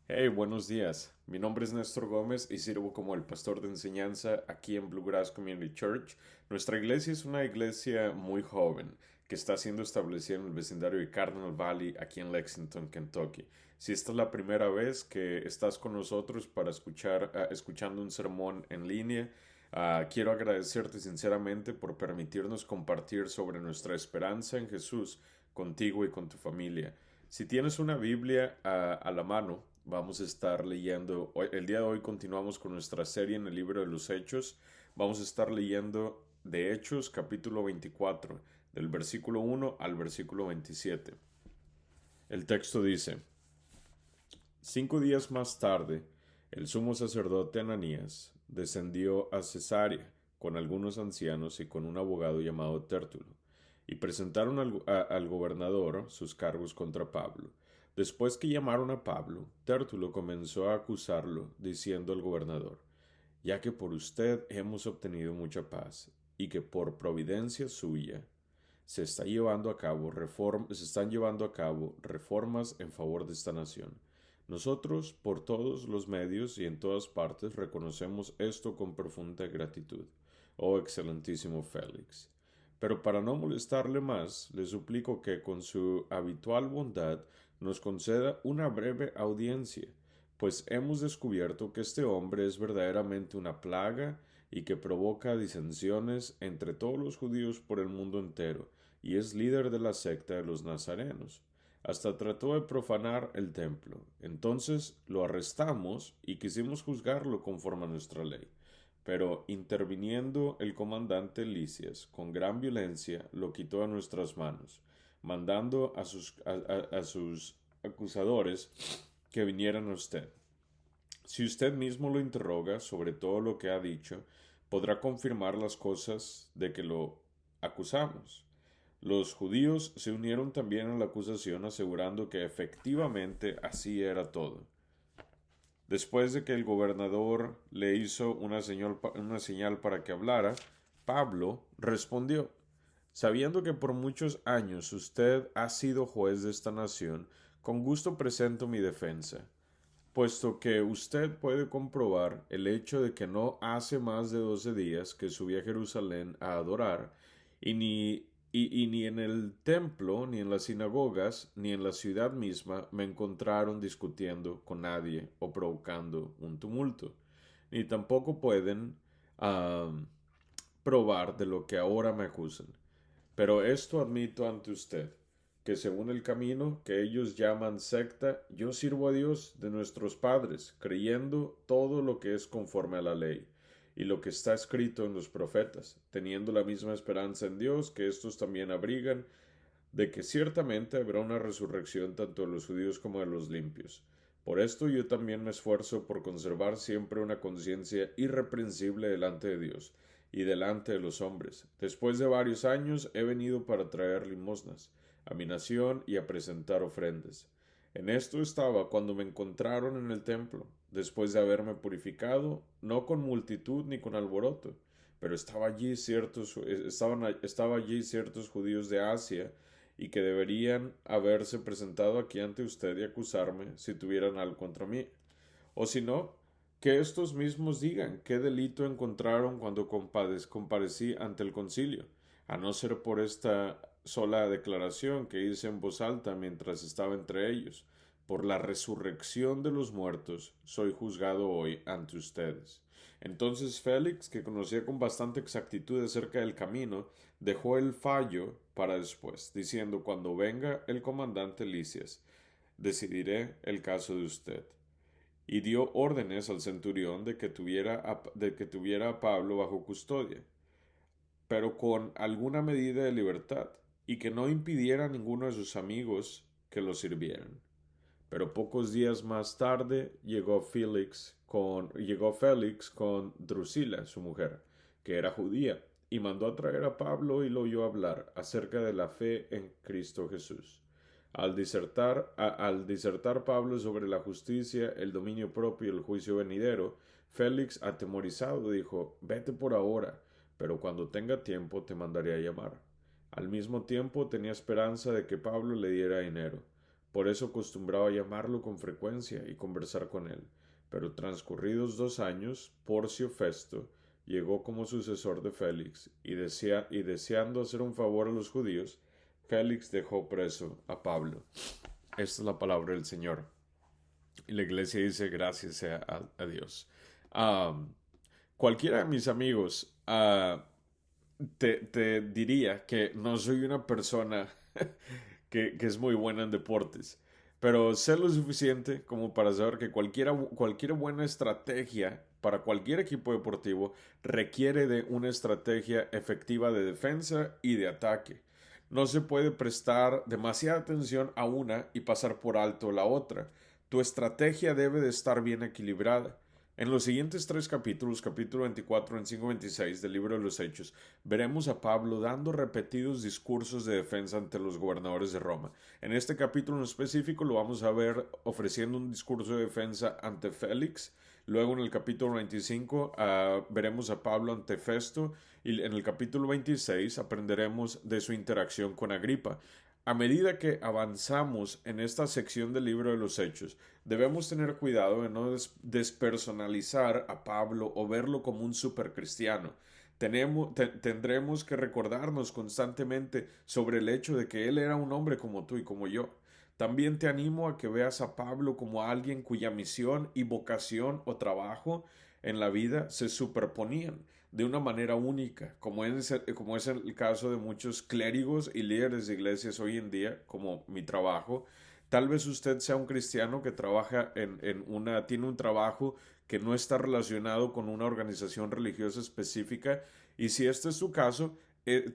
Hey, buenos días. Mi nombre es Néstor Gómez y sirvo como el pastor de enseñanza aquí en Bluegrass Community Church. Nuestra iglesia es una iglesia muy joven que está siendo establecida en el vecindario de Cardinal Valley aquí en Lexington, Kentucky. Si esta es la primera vez que estás con nosotros para escuchando un sermón en línea, quiero agradecerte sinceramente por permitirnos compartir sobre nuestra esperanza en Jesús contigo y con tu familia. Si tienes una Biblia a la mano, vamos a estar leyendo, el día de hoy continuamos con nuestra serie en el libro de los Hechos. Vamos a estar leyendo de Hechos capítulo 24, del versículo 1 al versículo 27. El texto dice, 5 días más tarde, el sumo sacerdote Ananías descendió a Cesarea con algunos ancianos y con un abogado llamado Tértulo, y presentaron al gobernador sus cargos contra Pablo. Después que llamaron a Pablo, Tértulo comenzó a acusarlo, diciendo al gobernador, ya que por usted hemos obtenido mucha paz, y que por providencia suya se están llevando a cabo reformas en favor de esta nación. Nosotros, por todos los medios y en todas partes, reconocemos esto con profunda gratitud, oh excelentísimo Félix. Pero para no molestarle más, le suplico que con su habitual bondad nos conceda una breve audiencia, pues hemos descubierto que este hombre es verdaderamente una plaga y que provoca disensiones entre todos los judíos por el mundo entero, y es líder de la secta de los nazarenos. Hasta trató de profanar el templo. Entonces lo arrestamos y quisimos juzgarlo conforme a nuestra ley. Pero interviniendo el comandante Licias, con gran violencia lo quitó de nuestras manos, mandando a sus acusadores que vinieran a usted. Si usted mismo lo interroga sobre todo lo que ha dicho, podrá confirmar las cosas de que lo acusamos. Los judíos se unieron también a la acusación asegurando que efectivamente así era todo. Después de que el gobernador le hizo una señal para que hablara, Pablo respondió, sabiendo que por muchos años usted ha sido juez de esta nación, con gusto presento mi defensa, puesto que usted puede comprobar el hecho de que no hace más de 12 días que subí a Jerusalén a adorar, y ni en el templo, ni en las sinagogas, ni en la ciudad misma me encontraron discutiendo con nadie o provocando un tumulto, ni tampoco pueden ah, probar de lo que ahora me acusan. Pero esto admito ante usted, que según el camino que ellos llaman secta, yo sirvo a Dios de nuestros padres, creyendo todo lo que es conforme a la ley, y lo que está escrito en los profetas, teniendo la misma esperanza en Dios que estos también abrigan, de que ciertamente habrá una resurrección tanto de los judíos como de los limpios. Por esto yo también me esfuerzo por conservar siempre una conciencia irreprensible delante de Dios y delante de los hombres. Después de varios años he venido para traer limosnas a mi nación y a presentar ofrendas. En esto estaba cuando me encontraron en el templo, después de haberme purificado, no con multitud ni con alboroto, pero estaba allí ciertos judíos de Asia y que deberían haberse presentado aquí ante usted y acusarme si tuvieran algo contra mí. O si no, que estos mismos digan qué delito encontraron cuando comparecí ante el concilio, a no ser por esta sola declaración que hice en voz alta mientras estaba entre ellos. Por la resurrección de los muertos soy juzgado hoy ante ustedes. Entonces Félix, que conocía con bastante exactitud acerca del camino, dejó el fallo para después, diciendo cuando venga el comandante Licias, decidiré el caso de usted. Y dio órdenes al centurión de que tuviera a Pablo bajo custodia, pero con alguna medida de libertad, y que no impidiera a ninguno de sus amigos que lo sirvieran. Pero pocos días más tarde llegó Félix con Drusila, su mujer, que era judía, y mandó a traer a Pablo y lo oyó hablar acerca de la fe en Cristo Jesús. Al disertar Pablo sobre la justicia, el dominio propio y el juicio venidero, Félix, atemorizado, dijo, vete por ahora, pero cuando tenga tiempo te mandaré a llamar. Al mismo tiempo tenía esperanza de que Pablo le diera dinero, Por eso acostumbraba llamarlo con frecuencia y conversar con él. Pero transcurridos 2 años, Porcio Festo llegó como sucesor de Félix y deseando hacer un favor a los judíos, Félix dejó preso a Pablo. Esta es la palabra del Señor. Y la iglesia dice gracias sea a Dios. Um, Cualquiera de mis amigos te diría que no soy una persona que es muy buena en deportes, pero sé lo suficiente como para saber que cualquier buena estrategia para cualquier equipo deportivo requiere de una estrategia efectiva de defensa y de ataque. No se puede prestar demasiada atención a una y pasar por alto la otra. Tu estrategia debe de estar bien equilibrada. En los siguientes 3 capítulos, capítulo 24, 25 y 26 del libro de los Hechos, veremos a Pablo dando repetidos discursos de defensa ante los gobernadores de Roma. En este capítulo en específico lo vamos a ver ofreciendo un discurso de defensa ante Félix. Luego en el capítulo 25 veremos a Pablo ante Festo y en el capítulo 26 aprenderemos de su interacción con Agripa. A medida que avanzamos en esta sección del libro de los Hechos, debemos tener cuidado de no despersonalizar a Pablo o verlo como un supercristiano. Tendremos que recordarnos constantemente sobre el hecho de que él era un hombre como tú y como yo. También te animo a que veas a Pablo como alguien cuya misión y vocación o trabajo en la vida se superponían de una manera única, como es el caso de muchos clérigos y líderes de iglesias hoy en día, como mi trabajo. Tal vez usted sea un cristiano que trabaja tiene un trabajo que no está relacionado con una organización religiosa específica, y si este es su caso,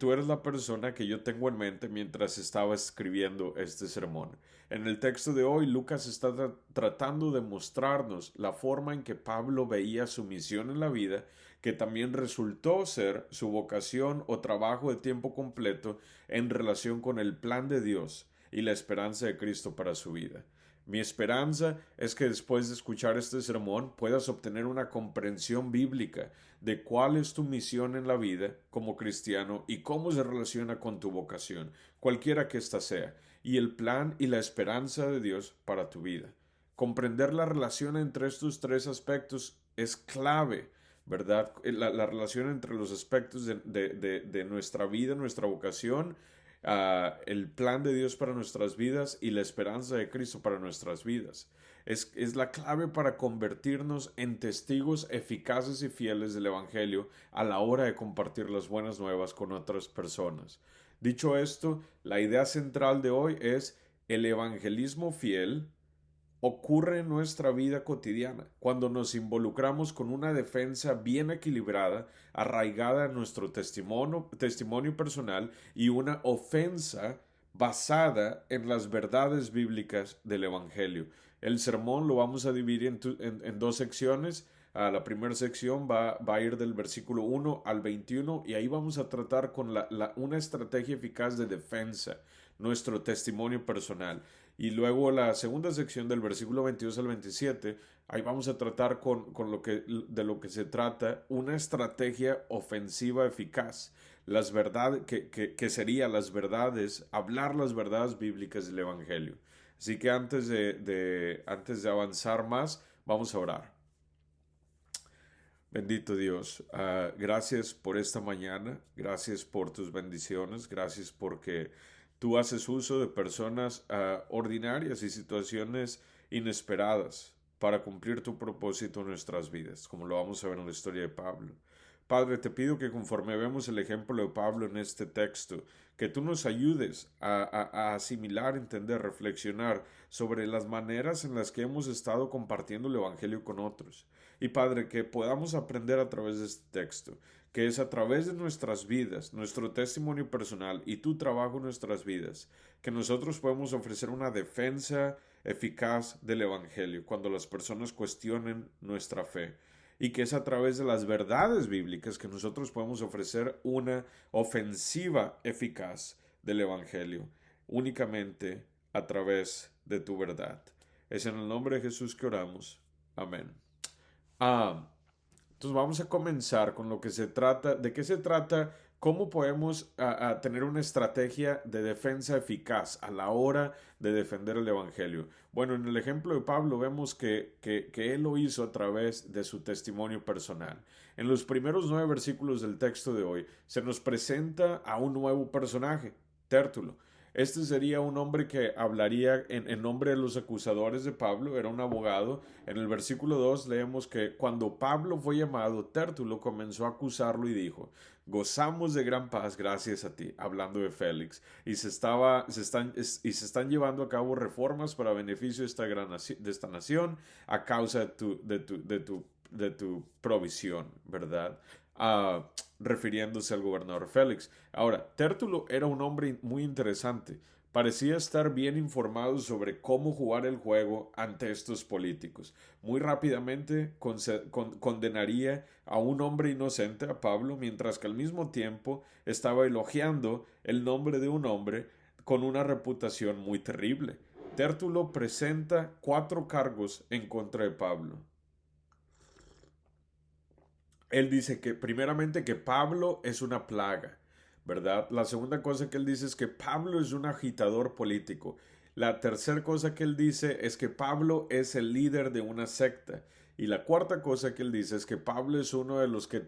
tú eres la persona que yo tengo en mente mientras estaba escribiendo este sermón. En el texto de hoy, Lucas está tratando de mostrarnos la forma en que Pablo veía su misión en la vida, que también resultó ser su vocación o trabajo de tiempo completo en relación con el plan de Dios y la esperanza de Cristo para su vida. Mi esperanza es que después de escuchar este sermón puedas obtener una comprensión bíblica de cuál es tu misión en la vida como cristiano y cómo se relaciona con tu vocación, cualquiera que ésta sea, y el plan y la esperanza de Dios para tu vida. Comprender la relación entre estos 3 aspectos es clave, ¿verdad? La relación entre los aspectos de nuestra vida, nuestra vocación, el plan de Dios para nuestras vidas y la esperanza de Cristo para nuestras vidas. Es la clave para convertirnos en testigos eficaces y fieles del Evangelio a la hora de compartir las buenas nuevas con otras personas. Dicho esto, la idea central de hoy es el evangelismo fiel ocurre en nuestra vida cotidiana, cuando nos involucramos con una defensa bien equilibrada, arraigada en nuestro testimonio personal y una ofensa basada en las verdades bíblicas del Evangelio. El sermón lo vamos a dividir en 2 secciones. La primera sección va a ir del versículo 1 al 21 y ahí vamos a tratar con una estrategia eficaz de defensa, nuestro testimonio personal. Y luego la segunda sección del versículo 22 al 27, ahí vamos a tratar de lo que se trata, una estrategia ofensiva eficaz, que sería las verdades, hablar las verdades bíblicas del Evangelio. Así que antes de avanzar más, vamos a orar. Bendito Dios, gracias por esta mañana, gracias por tus bendiciones, gracias porque tú haces uso de personas ordinarias y situaciones inesperadas para cumplir tu propósito en nuestras vidas, como lo vamos a ver en la historia de Pablo. Padre, te pido que conforme vemos el ejemplo de Pablo en este texto, que tú nos ayudes a asimilar, entender, reflexionar sobre las maneras en las que hemos estado compartiendo el Evangelio con otros. Y Padre, que podamos aprender a través de este texto, que es a través de nuestras vidas, nuestro testimonio personal y tu trabajo en nuestras vidas, que nosotros podemos ofrecer una defensa eficaz del Evangelio cuando las personas cuestionen nuestra fe. Y que es a través de las verdades bíblicas que nosotros podemos ofrecer una ofensiva eficaz del Evangelio, únicamente a través de tu verdad. Es en el nombre de Jesús que oramos. Amén. Entonces vamos a comenzar con lo que se trata, de qué se trata ¿Cómo podemos tener una estrategia de defensa eficaz a la hora de defender el Evangelio? Bueno, en el ejemplo de Pablo vemos que él lo hizo a través de su testimonio personal. En los primeros 9 versículos del texto de hoy se nos presenta a un nuevo personaje, Tértulo. Este sería un hombre que hablaría en nombre de los acusadores de Pablo, era un abogado. En el versículo 2 leemos que cuando Pablo fue llamado, Tértulo comenzó a acusarlo y dijo: gozamos de gran paz gracias a ti, hablando de Félix, y se están llevando a cabo reformas para beneficio de esta nación a causa de tu provisión, ¿verdad? Uh, Refiriéndose al gobernador Félix. Ahora, Tértulo era un hombre muy interesante. Parecía estar bien informado sobre cómo jugar el juego ante estos políticos. Muy rápidamente condenaría a un hombre inocente, a Pablo, mientras que al mismo tiempo estaba elogiando el nombre de un hombre con una reputación muy terrible. Tértulo presenta 4 cargos en contra de Pablo. Él dice que primeramente que Pablo es una plaga, ¿verdad? La segunda cosa que él dice es que Pablo es un agitador político. La tercera cosa que él dice es que Pablo es el líder de una secta. Y la cuarta cosa que él dice es que Pablo es uno de los que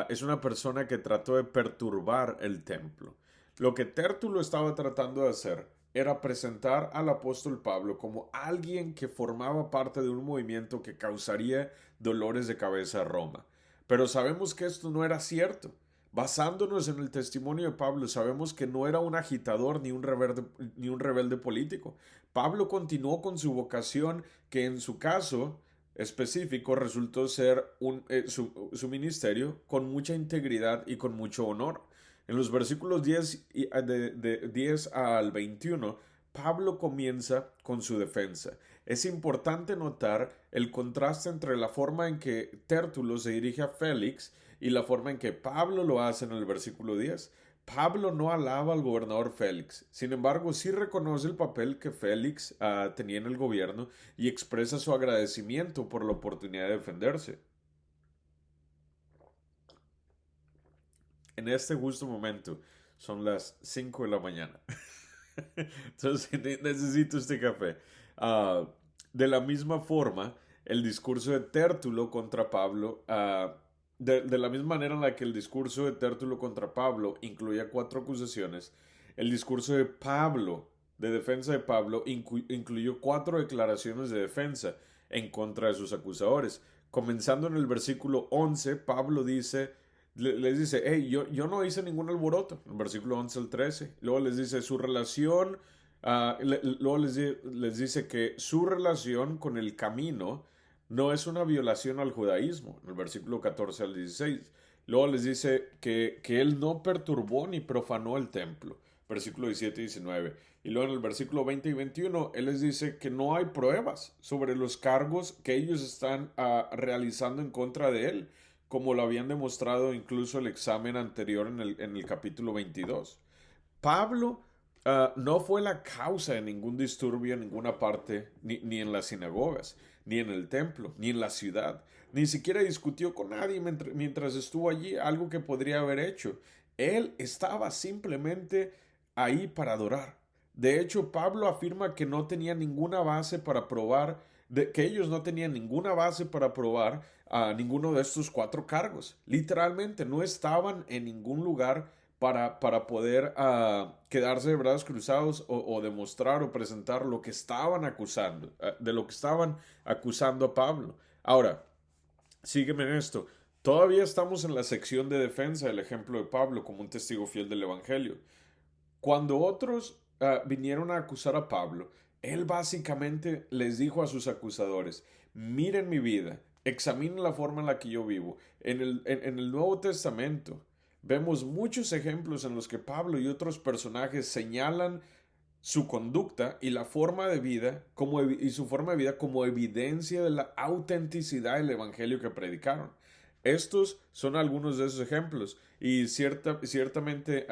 es una persona que trató de perturbar el templo. Lo que Tértulo estaba tratando de hacer era presentar al apóstol Pablo como alguien que formaba parte de un movimiento que causaría dolores de cabeza a Roma. Pero sabemos que esto no era cierto. Basándonos en el testimonio de Pablo, sabemos que no era un agitador ni un rebelde político. Pablo continuó con su vocación, que en su caso específico resultó ser su ministerio con mucha integridad y con mucho honor. En los versículos 10 al 21, Pablo comienza con su defensa. Es importante notar el contraste entre la forma en que Tértulo se dirige a Félix y la forma en que Pablo lo hace en el versículo 10. Pablo no alaba al gobernador Félix, sin embargo sí reconoce el papel que Félix tenía en el gobierno y expresa su agradecimiento por la oportunidad de defenderse. En este justo momento son las 5 de la mañana. Entonces necesito este café. Uh, de la misma forma, el discurso de Tértulo contra Pablo, de la misma manera en la que el discurso de Tértulo contra Pablo incluía 4 acusaciones, el discurso de Pablo, de defensa de Pablo, incluyó 4 declaraciones de defensa en contra de sus acusadores. Comenzando en el versículo 11, Pablo les dice: hey, yo no hice ningún alboroto, en versículo 11 al 13. Luego les dice su relación, luego les dice que su relación con el camino no es una violación al judaísmo, en el versículo 14 al 16. Luego les dice que él no perturbó ni profanó el templo, versículo 17 y 19. Y luego en el versículo 20 y 21, él les dice que no hay pruebas sobre los cargos que ellos están realizando en contra de él, como lo habían demostrado incluso el examen anterior en el capítulo 22. Pablo no fue la causa de ningún disturbio en ninguna parte, ni en las sinagogas, ni en el templo, ni en la ciudad. Ni siquiera discutió con nadie mientras estuvo allí, algo que podría haber hecho. Él estaba simplemente ahí para adorar. De hecho, Pablo afirma que no tenía ninguna base para probar, que ellos no tenían ninguna base para probar a ninguno de estos 4 cargos. Literalmente no estaban en ningún lugar para poder quedarse de brazos cruzados o demostrar o presentar lo que estaban acusando, de lo que estaban acusando a Pablo. Ahora, sígueme en esto. Todavía estamos en la sección de defensa del ejemplo de Pablo como un testigo fiel del Evangelio. Cuando otros vinieron a acusar a Pablo, él básicamente les dijo a sus acusadores: miren mi vida, examinen la forma en la que yo vivo. En el Nuevo Testamento vemos muchos ejemplos en los que Pablo y otros personajes señalan su conducta y la forma de vida y su forma de vida como evidencia de la autenticidad del evangelio que predicaron. Estos son algunos de esos ejemplos y ciertamente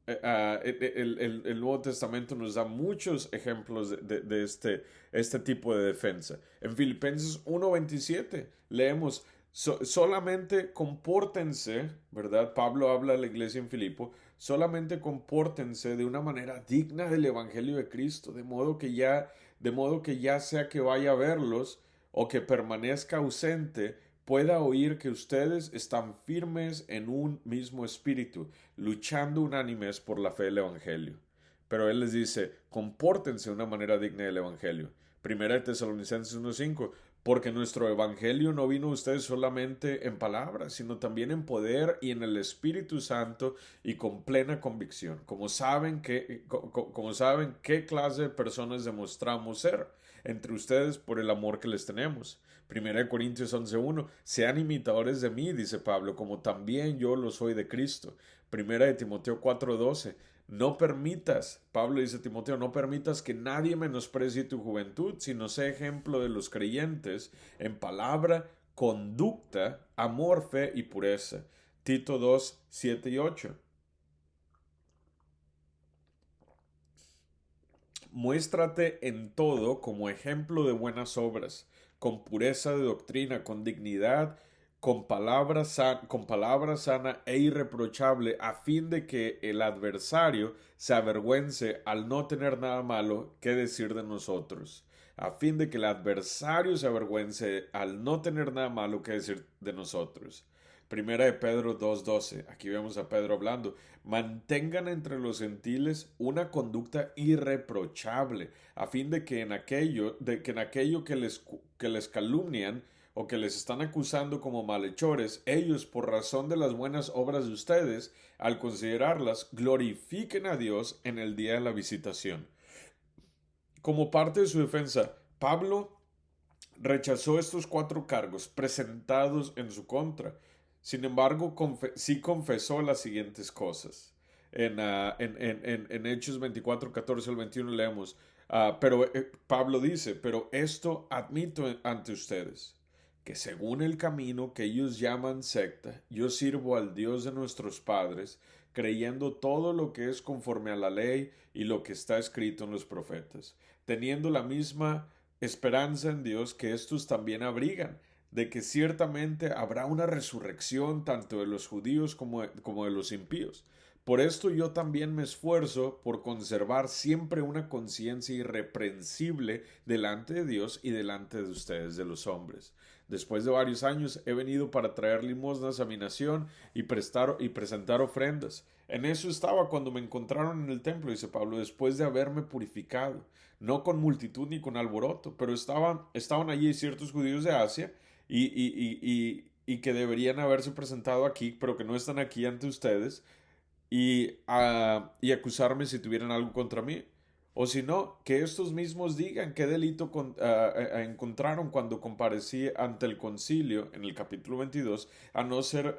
el Nuevo Testamento nos da muchos ejemplos de este tipo de defensa. En Filipenses 1:27 leemos: Solamente compórtense, ¿verdad? Pablo habla a la iglesia en Filipo, solamente compórtense de una manera digna del Evangelio de Cristo, de modo que ya sea que vaya a verlos o que permanezca ausente, pueda oír que ustedes están firmes en un mismo espíritu, luchando unánimes por la fe del Evangelio. Pero él les dice, compórtense de una manera digna del Evangelio. Primera de Tesalonicenses 1:5, porque nuestro evangelio no vino a ustedes solamente en palabras, sino también en poder y en el Espíritu Santo y con plena convicción. Como saben qué clase de personas demostramos ser entre ustedes por el amor que les tenemos. Primera de Corintios 11:1, sean imitadores de mí, dice Pablo, como también yo lo soy de Cristo. Primera de Timoteo 4:12, no permitas, Pablo dice a Timoteo, no permitas que nadie menosprecie tu juventud, sino sé ejemplo de los creyentes en palabra, conducta, amor, fe y pureza. Tito 2:7 y 8. Muéstrate en todo como ejemplo de buenas obras, con pureza de doctrina, con dignidad, con palabra sana e irreprochable, a fin de que el adversario se avergüence al no tener nada malo que decir de nosotros. A fin de que el adversario se avergüence al no tener nada malo que decir de nosotros. Primera de Pedro 2:12. Aquí vemos a Pedro hablando. Mantengan entre los gentiles una conducta irreprochable, a fin de que en aquello que les calumnian o que les están acusando como malhechores, ellos, por razón de las buenas obras de ustedes, al considerarlas, glorifiquen a Dios en el día de la visitación. Como parte de su defensa, Pablo rechazó estos cuatro cargos presentados en su contra. Sin embargo, sí confesó las siguientes cosas. En Hechos 24, 14 al 21 leemos, pero Pablo dice, pero esto admito ante ustedes, que según el camino que ellos llaman secta, yo sirvo al Dios de nuestros padres, creyendo todo lo que es conforme a la ley y lo que está escrito en los profetas, teniendo la misma esperanza en Dios que estos también abrigan, de que ciertamente habrá una resurrección tanto de los judíos como de los impíos. Por esto yo también me esfuerzo por conservar siempre una conciencia irreprensible delante de Dios y delante de ustedes, de los hombres. Después de varios años he venido para traer limosnas a mi nación y presentar ofrendas. En eso estaba cuando me encontraron en el templo, dice Pablo, después de haberme purificado, no con multitud ni con alboroto, pero estaban allí ciertos judíos de Asia y que deberían haberse presentado aquí, pero que no están aquí ante ustedes, y acusarme si tuvieran algo contra mí. O si no, que estos mismos digan qué delito encontraron cuando comparecí ante el concilio en el capítulo 22, a no ser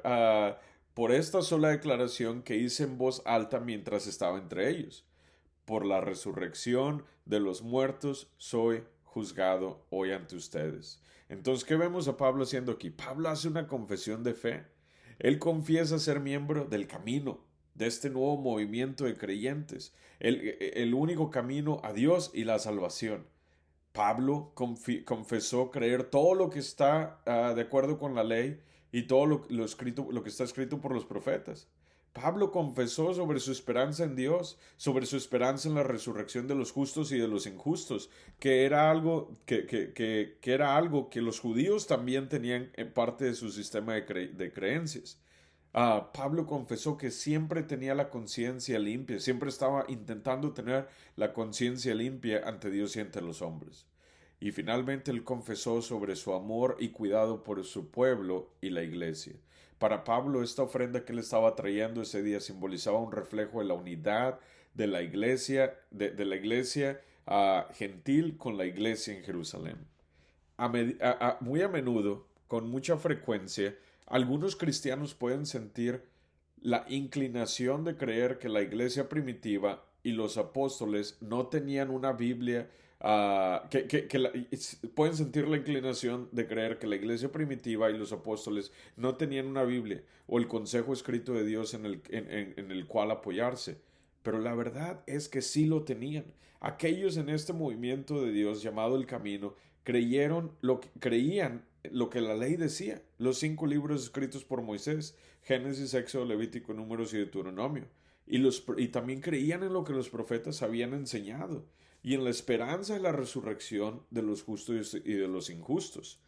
por esta sola declaración que hice en voz alta mientras estaba entre ellos. Por la resurrección de los muertos soy juzgado hoy ante ustedes. Entonces, ¿qué vemos a Pablo haciendo aquí? Pablo hace una confesión de fe. Él confiesa ser miembro del camino, de este nuevo movimiento de creyentes, el único camino a Dios y la salvación. Pablo confesó creer todo lo que está de acuerdo con la ley y todo lo que está escrito por los profetas. Pablo confesó sobre su esperanza en Dios, sobre su esperanza en la resurrección de los justos y de los injustos, que era algo que era algo que los judíos también tenían en parte de su sistema de creencias. Pablo confesó que siempre tenía la conciencia limpia, siempre estaba intentando tener la conciencia limpia ante Dios y ante los hombres. Y finalmente él confesó sobre su amor y cuidado por su pueblo y la iglesia. Para Pablo, esta ofrenda que él estaba trayendo ese día simbolizaba un reflejo de la unidad de la iglesia, de la iglesia gentil con la iglesia en Jerusalén. Muy a menudo, con mucha frecuencia, algunos cristianos pueden sentir la inclinación de creer que la iglesia primitiva y los apóstoles no tenían una Biblia, pueden sentir la inclinación de creer que la iglesia primitiva y los apóstoles no tenían una Biblia o el consejo escrito de Dios en el cual apoyarse. Pero la verdad es que sí lo tenían. Aquellos en este movimiento de Dios llamado el Camino creían lo que la ley decía, los 5 libros escritos por Moisés, Génesis, Éxodo, Levítico, Números y Deuteronomio. Y también creían en lo que los profetas habían enseñado y en la esperanza de la resurrección de los justos y de los injustos.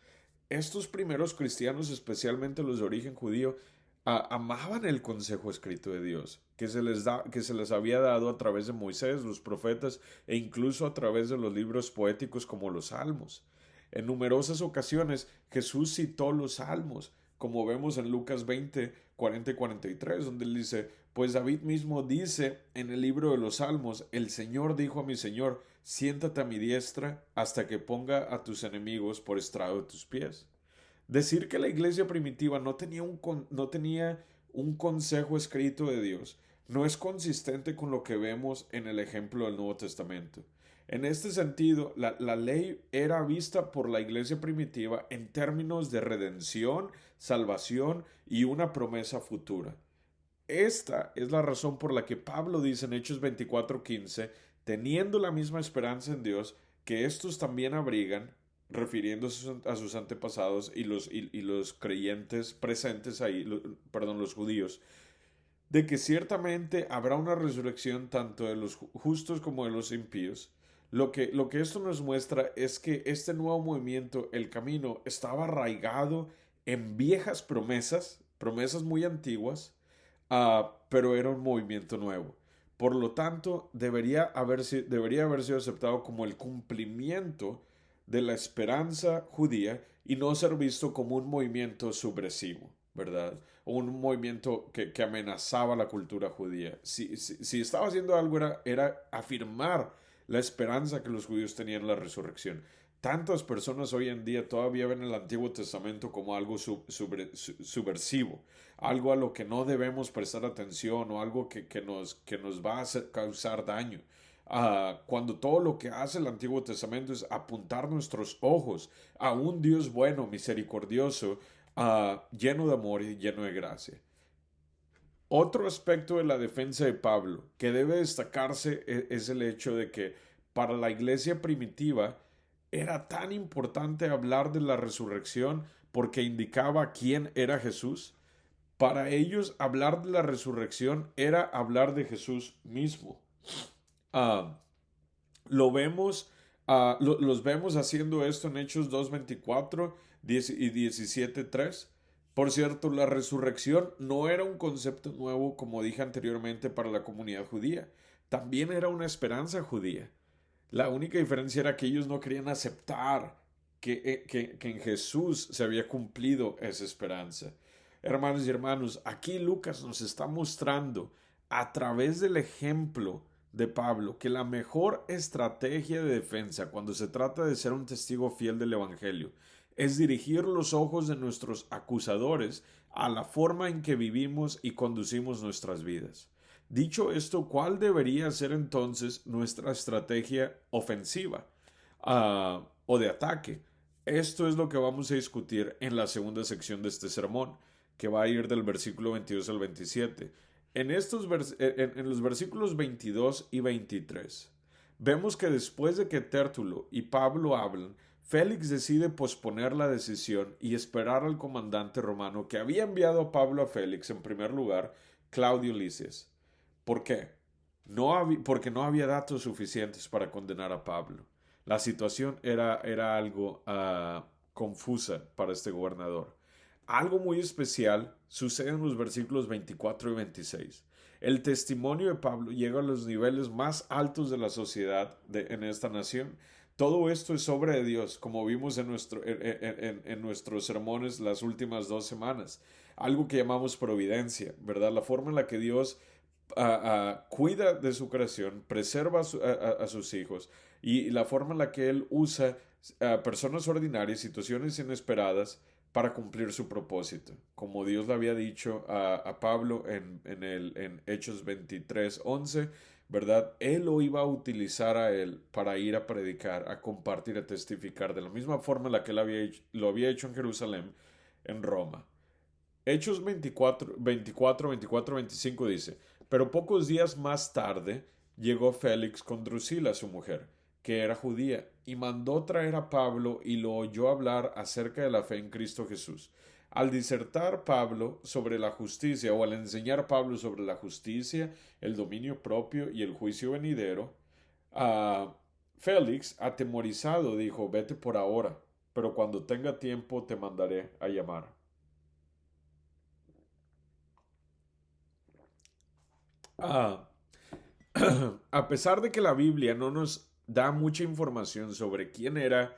Estos primeros cristianos, especialmente los de origen judío, amaban el consejo escrito de Dios, que se les había dado a través de Moisés, los profetas e incluso a través de los libros poéticos como los Salmos. En numerosas ocasiones Jesús citó los Salmos, como vemos en Lucas 20, 40 y 43, donde él dice, pues David mismo dice en el libro de los Salmos, el Señor dijo a mi Señor, siéntate a mi diestra hasta que ponga a tus enemigos por estrado de tus pies. Decir que la iglesia primitiva no tenía un consejo escrito de Dios no es consistente con lo que vemos en el ejemplo del Nuevo Testamento. En este sentido, la ley era vista por la iglesia primitiva en términos de redención, salvación y una promesa futura. Esta es la razón por la que Pablo dice en Hechos 24:15, teniendo la misma esperanza en Dios, que estos también abrigan, refiriéndose a sus antepasados y los creyentes presentes ahí, perdón, los judíos, de que ciertamente habrá una resurrección tanto de los justos como de los impíos. Lo que esto nos muestra es que este nuevo movimiento, el camino, estaba arraigado en viejas promesas, promesas muy antiguas, pero era un movimiento nuevo. Por lo tanto, debería haber sido aceptado como el cumplimiento de la esperanza judía y no ser visto como un movimiento subversivo, ¿verdad? O un movimiento que amenazaba la cultura judía. Si estaba haciendo algo era afirmar la esperanza que los judíos tenían en la resurrección. Tantas personas hoy en día todavía ven el Antiguo Testamento como algo subversivo, algo a lo que no debemos prestar atención o algo que nos va a causar daño. Cuando todo lo que hace el Antiguo Testamento es apuntar nuestros ojos a un Dios bueno, misericordioso, lleno de amor y lleno de gracia. Otro aspecto de la defensa de Pablo que debe destacarse es el hecho de que para la iglesia primitiva era tan importante hablar de la resurrección porque indicaba quién era Jesús. Para ellos hablar de la resurrección era hablar de Jesús mismo. Ah, lo vemos, los vemos haciendo esto en Hechos 2:24 y 17:3. Por cierto, la resurrección no era un concepto nuevo, como dije anteriormente, para la comunidad judía. También era una esperanza judía. La única diferencia era que ellos no querían aceptar que en Jesús se había cumplido esa esperanza. Hermanos y hermanos, aquí Lucas nos está mostrando a través del ejemplo de Pablo que la mejor estrategia de defensa cuando se trata de ser un testigo fiel del Evangelio es dirigir los ojos de nuestros acusadores a la forma en que vivimos y conducimos nuestras vidas. Dicho esto, ¿cuál debería ser entonces nuestra estrategia ofensiva o de ataque? Esto es lo que vamos a discutir en la segunda sección de este sermón, que va a ir del versículo 22 al 27. En los versículos 22 y 23, vemos que después de que Tértulo y Pablo hablan, Félix decide posponer la decisión y esperar al comandante romano que había enviado a Pablo a Félix en primer lugar, Claudio Lisias. ¿Por qué? Porque no había datos suficientes para condenar a Pablo. La situación era algo confusa para este gobernador. Algo muy especial sucede en los versículos 24 y 26. El testimonio de Pablo llega a los niveles más altos de la sociedad en esta nación. Todo esto es obra de Dios, como vimos en nuestros sermones las últimas 2 semanas. Algo que llamamos providencia, ¿verdad? La forma en la que Dios cuida de su creación, preserva a sus hijos y la forma en la que Él usa a personas ordinarias, situaciones inesperadas para cumplir su propósito. Como Dios le había dicho a Pablo en Hechos 23:11, ¿verdad? Él lo iba a utilizar a él para ir a predicar, a compartir, a testificar, de la misma forma en la que lo había hecho en Jerusalén, en Roma. Hechos 24, 25 dice, pero pocos días más tarde llegó Félix con Drusila, su mujer, que era judía, y mandó traer a Pablo y lo oyó hablar acerca de la fe en Cristo Jesús. Al disertar Pablo sobre la justicia, o al enseñar Pablo sobre la justicia, el dominio propio y el juicio venidero, Félix, atemorizado, dijo: vete por ahora, pero cuando tenga tiempo te mandaré a llamar. Ah, a pesar de que la Biblia no nos da mucha información sobre quién era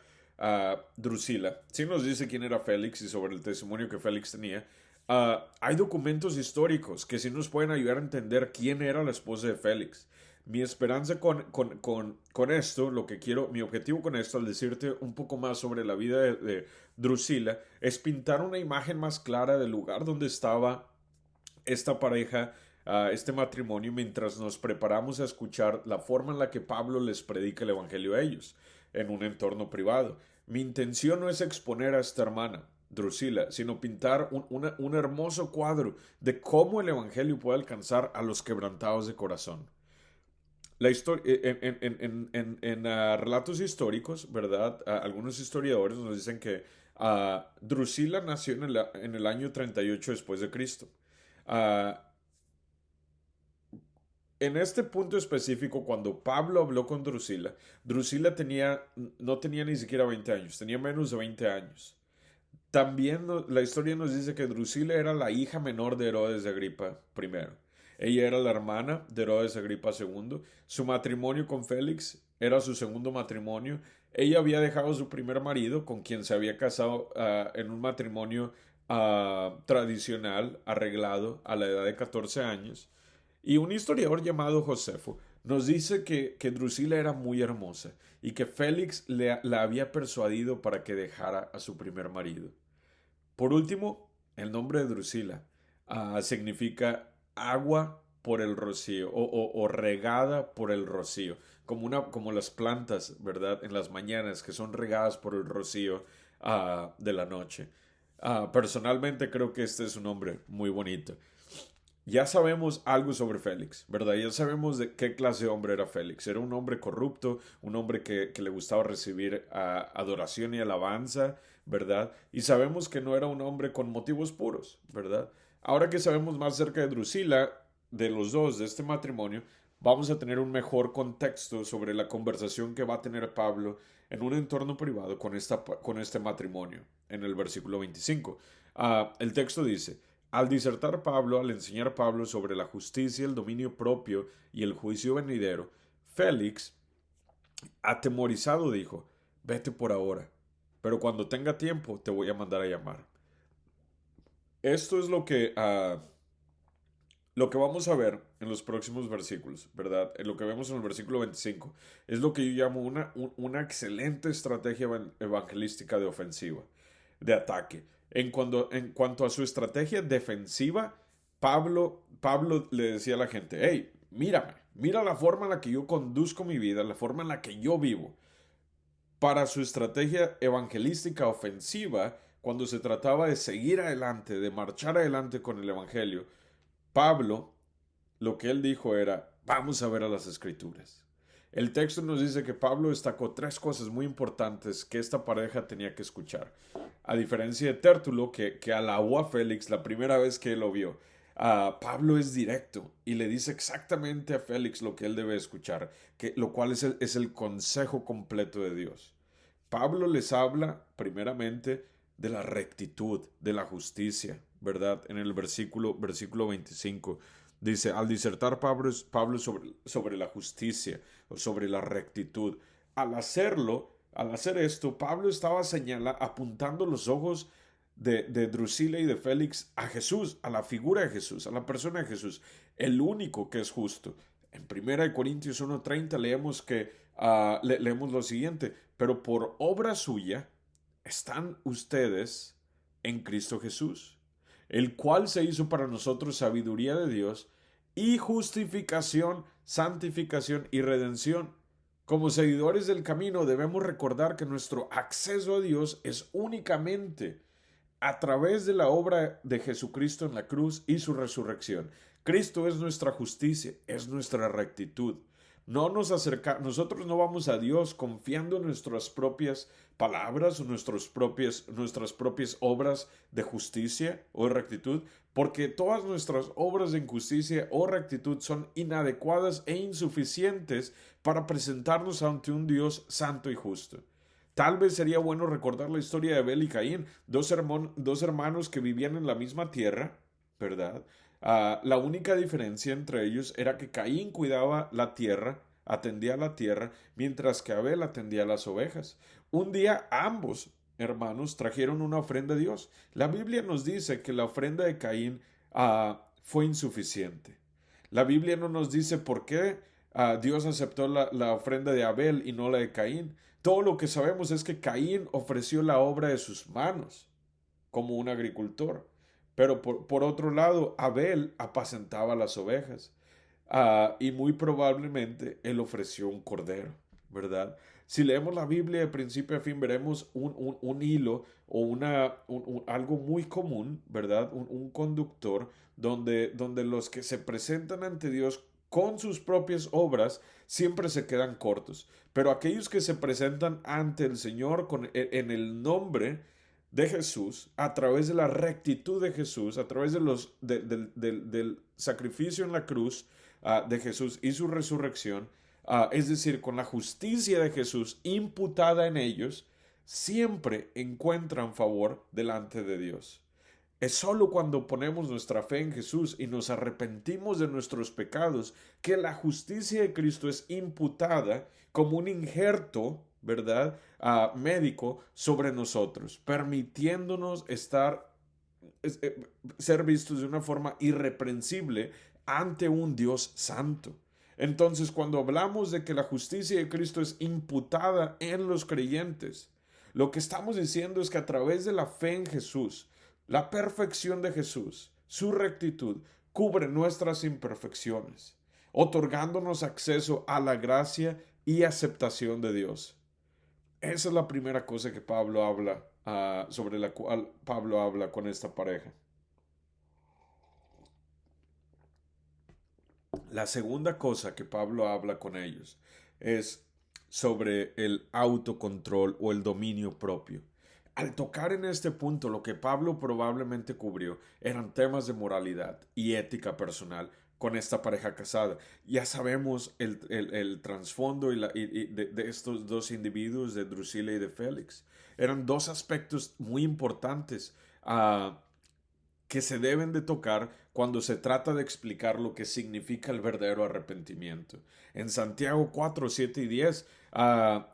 Drusila, sí nos dice quién era Félix y sobre el testimonio que Félix tenía. Hay documentos históricos que sí nos pueden ayudar a entender quién era la esposa de Félix. Mi esperanza con esto, lo que quiero, mi objetivo con esto, al decirte un poco más sobre la vida de Drusila, es pintar una imagen más clara del lugar donde estaba esta pareja, este matrimonio, mientras nos preparamos a escuchar la forma en la que Pablo les predica el Evangelio a ellos, en un entorno privado. Mi intención no es exponer a esta hermana, Drusila, sino pintar un hermoso cuadro de cómo el Evangelio puede alcanzar a los quebrantados de corazón. La historia, relatos históricos, ¿verdad? Algunos historiadores nos dicen que Drusila nació en el año 38 después de Cristo. Uh, en este punto específico, cuando Pablo habló con Drusila, Drusila no tenía ni siquiera 20 años, tenía menos de 20 años. También la historia nos dice que Drusila era la hija menor de Herodes de Agripa I. Ella era la hermana de Herodes Agripa II. Su matrimonio con Félix era su segundo matrimonio. Ella había dejado a su primer marido, con quien se había casado en un matrimonio tradicional, arreglado a la edad de 14 años. Y un historiador llamado Josefo nos dice que Drusila era muy hermosa y que Félix la había persuadido para que dejara a su primer marido. Por último, el nombre de Drusila significa agua por el rocío o regada por el rocío, como las plantas, ¿verdad? En las mañanas que son regadas por el rocío de la noche. Personalmente creo que este es un nombre muy bonito. Ya sabemos algo sobre Félix, ¿verdad? Ya sabemos de qué clase de hombre era Félix. Era un hombre corrupto, un hombre que le gustaba recibir adoración y alabanza, ¿verdad? Y sabemos que no era un hombre con motivos puros, ¿verdad? Ahora que sabemos más acerca de Drusila, de los dos, de este matrimonio, vamos a tener un mejor contexto sobre la conversación que va a tener Pablo en un entorno privado con este matrimonio, en el versículo 25. El texto dice: al disertar Pablo, al enseñar Pablo sobre la justicia, el dominio propio y el juicio venidero, Félix, atemorizado, dijo: vete por ahora, pero cuando tenga tiempo te voy a mandar a llamar. Esto es lo que vamos a ver en los próximos versículos, ¿verdad? En lo que vemos en el versículo 25 es lo que yo llamo una excelente estrategia evangelística de ofensiva, de ataque. En cuanto a su estrategia defensiva, Pablo le decía a la gente: hey, mírame, mira la forma en la que yo conduzco mi vida, la forma en la que yo vivo. Para su estrategia evangelística ofensiva, cuando se trataba de seguir adelante, de marchar adelante con el Evangelio, Pablo, lo que él dijo era: vamos a ver a las Escrituras. El texto nos dice que Pablo destacó tres cosas muy importantes que esta pareja tenía que escuchar. A diferencia de Tértulo, que alabó a Félix la primera vez que él lo vio, Pablo es directo y le dice exactamente a Félix lo que él debe escuchar, lo cual es el consejo completo de Dios. Pablo les habla primeramente de la rectitud, de la justicia, ¿verdad? En el versículo 25 dice: al disertar Pablo sobre la justicia o sobre la rectitud, al hacer esto, Pablo estaba apuntando los ojos de Drusila y de Félix a Jesús, a la figura de Jesús, a la persona de Jesús, el único que es justo. En 1 Corintios 1:30 leemos lo siguiente: pero por obra suya están ustedes en Cristo Jesús, el cual se hizo para nosotros sabiduría de Dios y justificación, santificación y redención. Como seguidores del camino debemos recordar que nuestro acceso a Dios es únicamente a través de la obra de Jesucristo en la cruz y su resurrección. Cristo es nuestra justicia, es nuestra rectitud. Nosotros no vamos a Dios confiando en nuestras propias palabras o nuestras propias obras de justicia o de rectitud, porque todas nuestras obras de injusticia o rectitud son inadecuadas e insuficientes para presentarnos ante un Dios santo y justo. Tal vez sería bueno recordar la historia de Abel y Caín, dos hermanos que vivían en la misma tierra, ¿verdad? La única diferencia entre ellos era que Caín cuidaba la tierra, atendía la tierra, mientras que Abel atendía las ovejas. Un día ambos hermanos trajeron una ofrenda a Dios. La Biblia nos dice que la ofrenda de Caín fue insuficiente. La Biblia no nos dice por qué Dios aceptó la ofrenda de Abel y no la de Caín. Todo lo que sabemos es que Caín ofreció la obra de sus manos como un agricultor. Pero por otro lado, Abel apacentaba las ovejas. Y muy probablemente él ofreció un cordero, ¿verdad? Si leemos la Biblia de principio a fin, veremos un hilo o algo muy común, ¿verdad? Un conductor donde los que se presentan ante Dios con sus propias obras siempre se quedan cortos. Pero aquellos que se presentan ante el Señor en el nombre de Jesús, a través de la rectitud de Jesús, a través del sacrificio en la cruz de Jesús y su resurrección, es decir, con la justicia de Jesús imputada en ellos, siempre encuentran favor delante de Dios. Es solo cuando ponemos nuestra fe en Jesús y nos arrepentimos de nuestros pecados que la justicia de Cristo es imputada como un injerto, ¿verdad? Médico sobre nosotros, permitiéndonos ser vistos de una forma irreprensible ante un Dios santo. Entonces, cuando hablamos de que la justicia de Cristo es imputada en los creyentes, lo que estamos diciendo es que a través de la fe en Jesús, la perfección de Jesús, su rectitud, cubre nuestras imperfecciones, otorgándonos acceso a la gracia y aceptación de Dios. Esa es la primera cosa que Pablo habla, sobre la cual Pablo habla con esta pareja. La segunda cosa que Pablo habla con ellos es sobre el autocontrol o el dominio propio. Al tocar en este punto, lo que Pablo probablemente cubrió eran temas de moralidad y ética personal con esta pareja casada. Ya sabemos el trasfondo de estos dos individuos, de Drusila y de Félix. Eran dos aspectos muy importantes que se deben de tocar cuando se trata de explicar lo que significa el verdadero arrepentimiento. En Santiago 4, 7 y 10,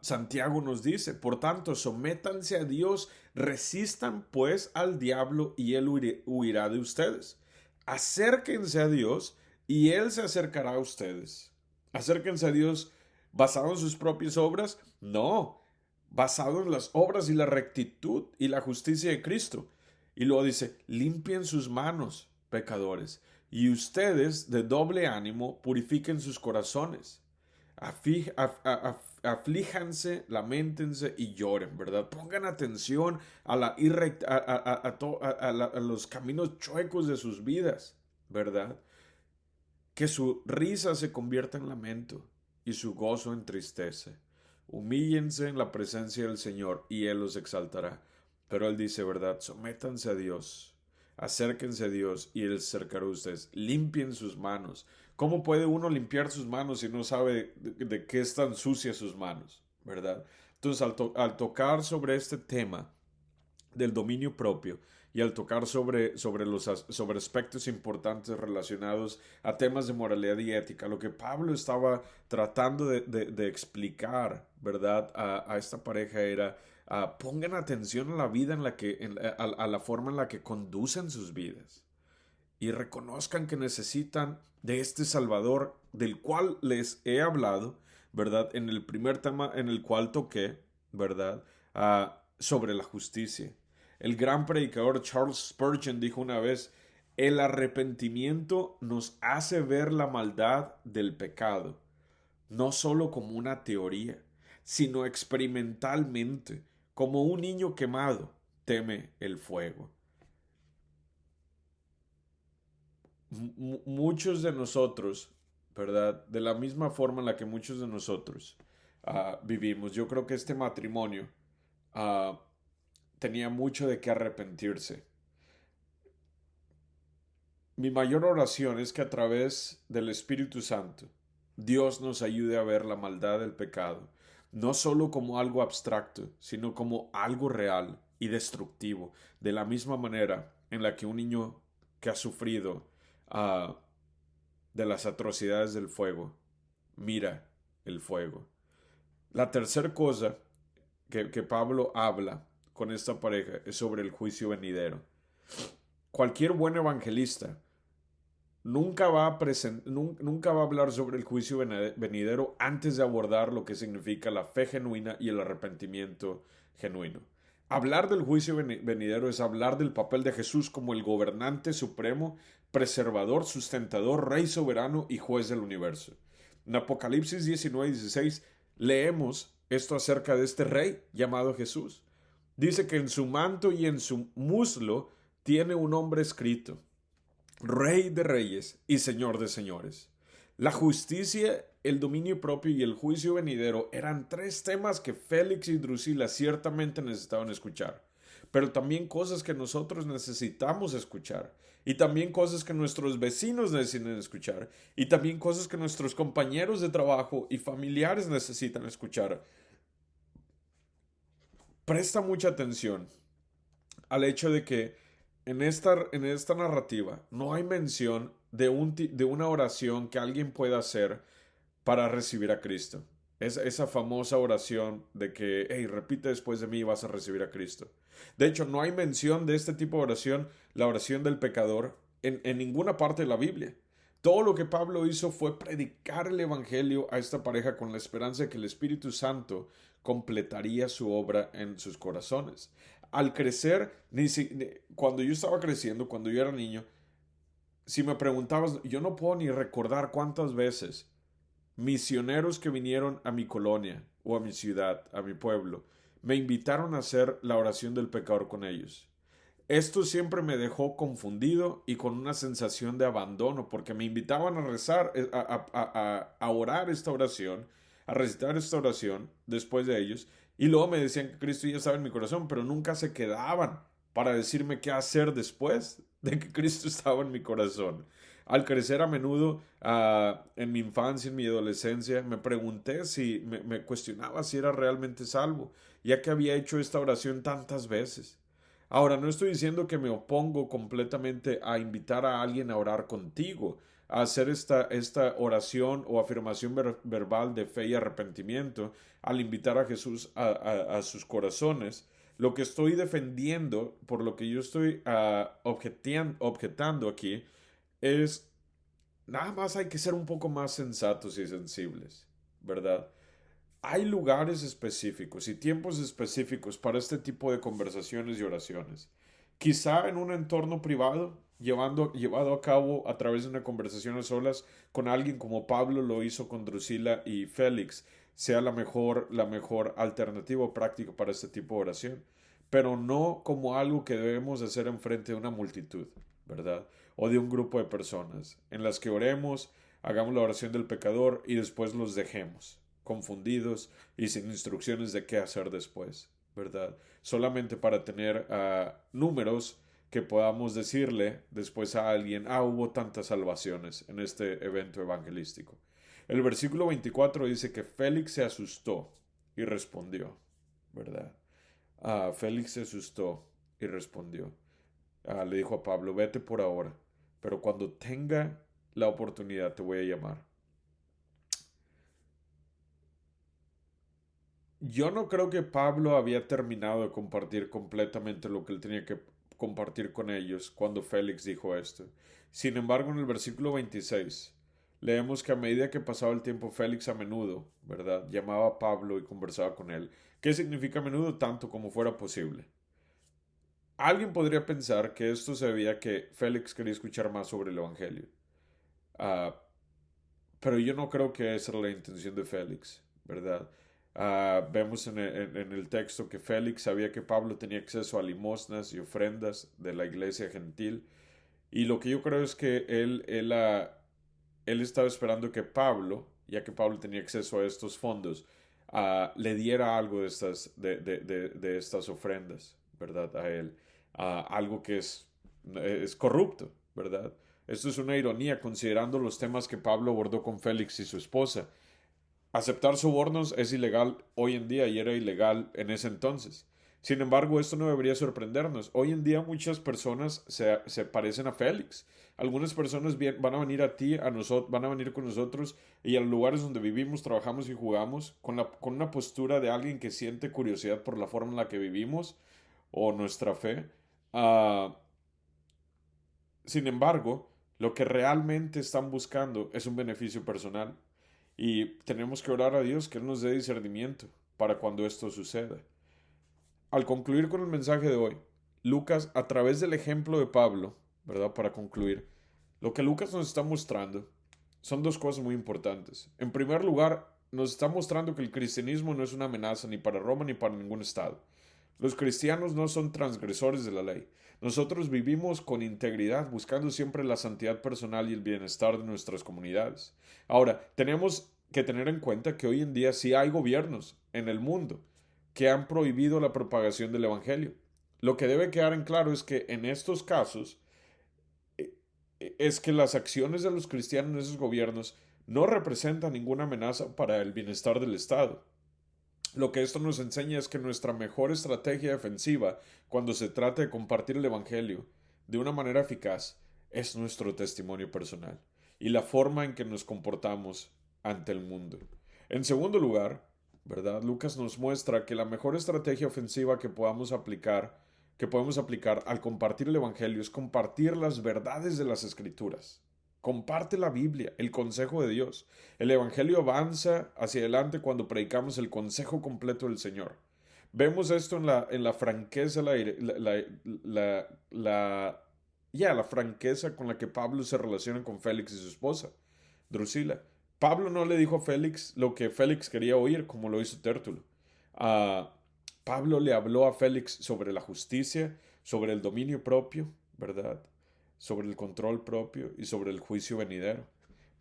Santiago nos dice, por tanto, sométanse a Dios, resistan pues al diablo y él huirá de ustedes. Acérquense a Dios y él se acercará a ustedes. Acérquense a Dios basado en sus propias obras, no, basado en las obras y la rectitud y la justicia de Cristo. Y luego dice, limpien sus manos, pecadores, y ustedes de doble ánimo purifiquen sus corazones. Aflíjanse, lamentense y lloren, ¿verdad? Pongan atención a los caminos chuecos de sus vidas, ¿verdad? Que su risa se convierta en lamento y su gozo en tristeza. Humíllense en la presencia del Señor y Él los exaltará. Pero Él dice, ¿verdad? Sométanse a Dios, acérquense a Dios y Él se acercará a ustedes. Limpien sus manos. ¿Cómo puede uno limpiar sus manos si no sabe de qué están sucias sus manos? ¿Verdad? Entonces, al tocar sobre este tema del dominio propio y al tocar sobre aspectos importantes relacionados a temas de moralidad y ética, lo que Pablo estaba tratando de explicar, ¿verdad? A esta pareja era, pongan atención a la vida a la forma en la que conducen sus vidas y reconozcan que necesitan de este Salvador del cual les he hablado, ¿verdad? En el primer tema en el cual toqué, ¿verdad? Sobre la justicia. El gran predicador Charles Spurgeon dijo una vez, el arrepentimiento nos hace ver la maldad del pecado, no solo como una teoría, sino experimentalmente, como un niño quemado teme el fuego. Muchos de nosotros ¿verdad? De la misma forma en la que muchos de nosotros vivimos. Yo creo que este matrimonio ah, tenía mucho de qué arrepentirse. Mi mayor oración es que a través del Espíritu Santo Dios nos ayude a ver la maldad del pecado, no solo como algo abstracto, sino como algo real y destructivo, de la misma manera en la que un niño que ha sufrido ah, de las atrocidades del fuego mira el fuego. La tercera cosa que Pablo habla con esta pareja es sobre el juicio venidero. Cualquier buen evangelista nunca va a hablar sobre el juicio venidero antes de abordar lo que significa la fe genuina y el arrepentimiento genuino. Hablar del juicio venidero es hablar del papel de Jesús como el gobernante supremo, preservador, sustentador, rey soberano y juez del universo. En Apocalipsis 19:16 leemos esto acerca de este rey llamado Jesús. Dice que en su manto y en su muslo tiene un nombre escrito: Rey de reyes y Señor de señores. La justicia, el dominio propio y el juicio venidero eran tres temas que Félix y Drusila ciertamente necesitaban escuchar, pero también cosas que nosotros necesitamos escuchar, y también cosas que nuestros vecinos necesitan escuchar, y también cosas que nuestros compañeros de trabajo y familiares necesitan escuchar. Presta mucha atención al hecho de que en esta narrativa no hay mención de una oración que alguien pueda hacer para recibir a Cristo. Es esa famosa oración de que, hey, repite después de mí y vas a recibir a Cristo. De hecho, no hay mención de este tipo de oración, la oración del pecador, en ninguna parte de la Biblia. Todo lo que Pablo hizo fue predicar el Evangelio a esta pareja con la esperanza de que el Espíritu Santo completaría su obra en sus corazones. Al crecer, cuando yo estaba creciendo, cuando yo era niño, si me preguntabas, yo no puedo ni recordar cuántas veces misioneros que vinieron a mi colonia o a mi ciudad, a mi pueblo, me invitaron a hacer la oración del pecador con ellos. Esto siempre me dejó confundido y con una sensación de abandono, porque me invitaban a rezar, a orar esta oración, a recitar esta oración después de ellos, y luego me decían que Cristo ya estaba en mi corazón, pero nunca se quedaban para decirme qué hacer después de que Cristo estaba en mi corazón. Al crecer a menudo, en mi infancia, en mi adolescencia, me pregunté me cuestionaba si era realmente salvo, ya que había hecho esta oración tantas veces. Ahora, no estoy diciendo que me opongo completamente a invitar a alguien a orar contigo, a hacer esta oración o afirmación verbal de fe y arrepentimiento, al invitar a Jesús a sus corazones. Lo que estoy defendiendo, por lo que yo estoy objetando aquí, es nada más hay que ser un poco más sensatos y sensibles, ¿verdad? Hay lugares específicos y tiempos específicos para este tipo de conversaciones y oraciones. Quizá en un entorno privado, llevado a cabo a través de una conversación a solas con alguien como Pablo lo hizo con Drusila y Félix, sea la mejor alternativa o práctica para este tipo de oración, pero no como algo que debemos hacer enfrente de una multitud, ¿verdad? O de un grupo de personas, en las que oremos, hagamos la oración del pecador y después los dejemos confundidos y sin instrucciones de qué hacer después, ¿verdad? Solamente para tener números que podamos decirle después a alguien, hubo tantas salvaciones en este evento evangelístico. El versículo 24 dice que Félix se asustó y respondió, ¿verdad? Félix se asustó y respondió. Le dijo a Pablo, vete por ahora, pero cuando tenga la oportunidad te voy a llamar. Yo no creo que Pablo había terminado de compartir completamente lo que él tenía que compartir con ellos cuando Félix dijo esto. Sin embargo, en el versículo 26 leemos que a medida que pasaba el tiempo, Félix a menudo, ¿verdad?, llamaba a Pablo y conversaba con él. ¿Qué significa a menudo? Tanto como fuera posible. Alguien podría pensar que esto se debía a que Félix quería escuchar más sobre el Evangelio. Ah, pero yo no creo que esa era la intención de Félix, ¿verdad? Vemos en el texto que Félix sabía que Pablo tenía acceso a limosnas y ofrendas de la iglesia gentil. Y lo que yo creo es que él él estaba esperando que Pablo, ya que Pablo tenía acceso a estos fondos, le diera algo de estas ofrendas, ¿verdad? A él. Algo que es corrupto, ¿verdad? Esto es una ironía considerando los temas que Pablo abordó con Félix y su esposa. Aceptar sobornos es ilegal hoy en día y era ilegal en ese entonces. Sin embargo, esto no debería sorprendernos. Hoy en día muchas personas se parecen a Félix. Algunas personas van a venir a ti, a nosotros, van a venir con nosotros y a los lugares donde vivimos, trabajamos y jugamos con una postura de alguien que siente curiosidad por la forma en la que vivimos o nuestra fe. Ah, Sin embargo, lo que realmente están buscando es un beneficio personal y tenemos que orar a Dios que Él nos dé discernimiento para cuando esto suceda. Al concluir con el mensaje de hoy, Lucas, a través del ejemplo de Pablo, ¿verdad? Para concluir, lo que Lucas nos está mostrando son dos cosas muy importantes. En primer lugar, nos está mostrando que el cristianismo no es una amenaza ni para Roma ni para ningún estado. Los cristianos no son transgresores de la ley. Nosotros vivimos con integridad, buscando siempre la santidad personal y el bienestar de nuestras comunidades. Ahora, tenemos que tener en cuenta que hoy en día sí hay gobiernos en el mundo que han prohibido la propagación del Evangelio. Lo que debe quedar en claro es que en estos casos es que las acciones de los cristianos en esos gobiernos no representan ninguna amenaza para el bienestar del Estado. Lo que esto nos enseña es que nuestra mejor estrategia defensiva cuando se trata de compartir el Evangelio de una manera eficaz es nuestro testimonio personal y la forma en que nos comportamos ante el mundo. En segundo lugar, ¿verdad? Lucas nos muestra que la mejor estrategia ofensiva que podemos aplicar al compartir el Evangelio es compartir las verdades de las Escrituras. Comparte la Biblia, el consejo de Dios. El Evangelio avanza hacia adelante cuando predicamos el consejo completo del Señor. Vemos esto en la franqueza, la franqueza con la que Pablo se relaciona con Félix y su esposa, Drusila. Pablo no le dijo a Félix lo que Félix quería oír, como lo hizo Tértulo. Ah, Pablo le habló a Félix sobre la justicia, sobre el dominio propio, ¿verdad? Sobre el control propio y sobre el juicio venidero.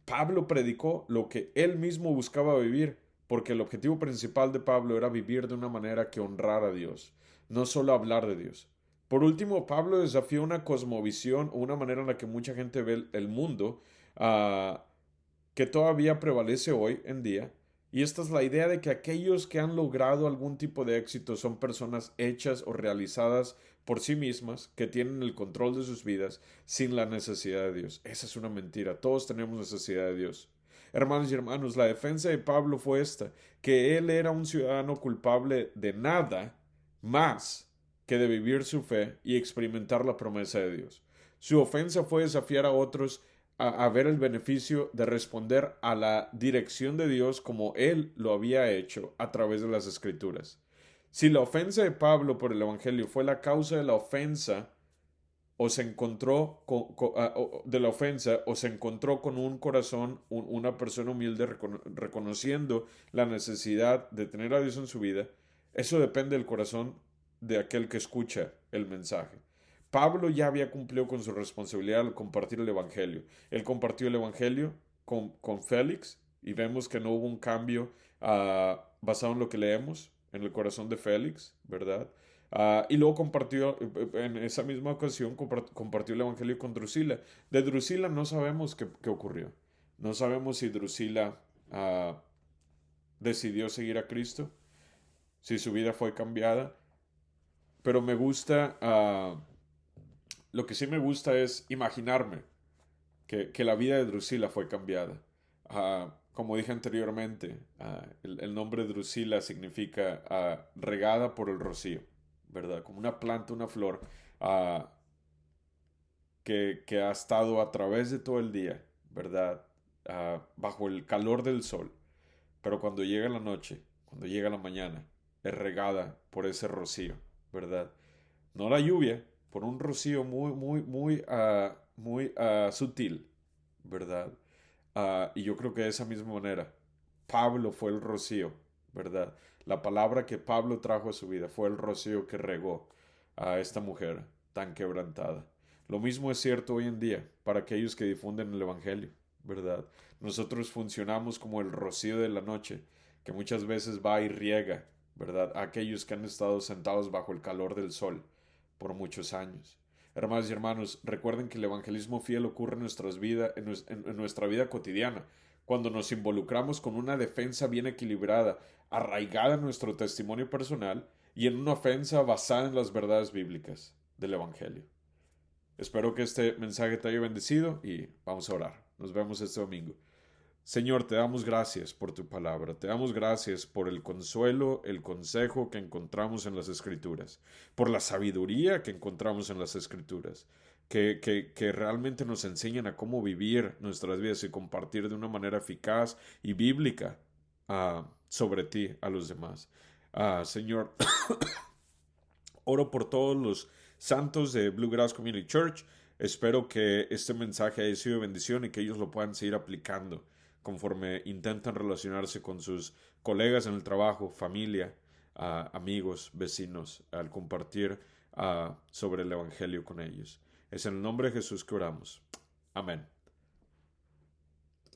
Pablo predicó lo que él mismo buscaba vivir, porque el objetivo principal de Pablo era vivir de una manera que honrara a Dios, no solo hablar de Dios. Por último, Pablo desafió una cosmovisión o una manera en la que mucha gente ve el mundo, uh, que todavía prevalece hoy en día, y esta es la idea de que aquellos que han logrado algún tipo de éxito son personas hechas o realizadas por sí mismas, que tienen el control de sus vidas sin la necesidad de Dios. Esa es una mentira, todos tenemos necesidad de Dios. Hermanos y hermanos, la defensa de Pablo fue esta, que él era un ciudadano culpable de nada más que de vivir su fe y experimentar la promesa de Dios. Su ofensa fue desafiar a otros a ver el beneficio de responder a la dirección de Dios como él lo había hecho a través de las Escrituras. Si la ofensa de Pablo por el Evangelio fue la causa de la ofensa, o se encontró de la ofensa, o se encontró con un corazón, una persona humilde reconociendo la necesidad de tener a Dios en su vida, eso depende del corazón de aquel que escucha el mensaje. Pablo ya había cumplido con su responsabilidad al compartir el Evangelio. Él compartió el Evangelio con Félix y vemos que no hubo un cambio basado en lo que leemos en el corazón de Félix, ¿verdad? Y luego compartió, en esa misma ocasión, compartió el Evangelio con Drusila. De Drusila no sabemos qué ocurrió. No sabemos si Drusila decidió seguir a Cristo, si su vida fue cambiada, pero me gusta, lo que sí me gusta es imaginarme que la vida de Drusila fue cambiada. Como dije anteriormente, el nombre Drusila significa regada por el rocío, ¿verdad? Como una planta, una flor uh, que ha estado a través de todo el día, ¿verdad? Bajo el calor del sol, pero cuando llega la noche, cuando llega la mañana, es regada por ese rocío, ¿verdad? No la lluvia, por un rocío muy sutil, ¿verdad? Y yo creo que de esa misma manera, Pablo fue el rocío, ¿verdad? La palabra que Pablo trajo a su vida fue el rocío que regó a esta mujer tan quebrantada. Lo mismo es cierto hoy en día para aquellos que difunden el Evangelio, ¿verdad? Nosotros funcionamos como el rocío de la noche, que muchas veces va y riega, ¿verdad? A aquellos que han estado sentados bajo el calor del sol por muchos años. Hermanos y hermanos, recuerden que el evangelismo fiel ocurre en, en nuestra vida cotidiana, cuando nos involucramos con una defensa bien equilibrada, arraigada en nuestro testimonio personal y en una ofensa basada en las verdades bíblicas del Evangelio. Espero que este mensaje te haya bendecido y vamos a orar. Nos vemos este domingo. Señor, te damos gracias por tu palabra, te damos gracias por el consuelo, el consejo que encontramos en las Escrituras, por la sabiduría que encontramos en las Escrituras, que realmente nos enseñan a cómo vivir nuestras vidas y compartir de una manera eficaz y bíblica sobre ti a los demás. Señor, oro por todos los santos de Bluegrass Community Church. Espero que este mensaje haya sido de bendición y que ellos lo puedan seguir aplicando conforme intentan relacionarse con sus colegas en el trabajo, familia, amigos, vecinos, al compartir sobre el Evangelio con ellos. Es en el nombre de Jesús que oramos. Amén.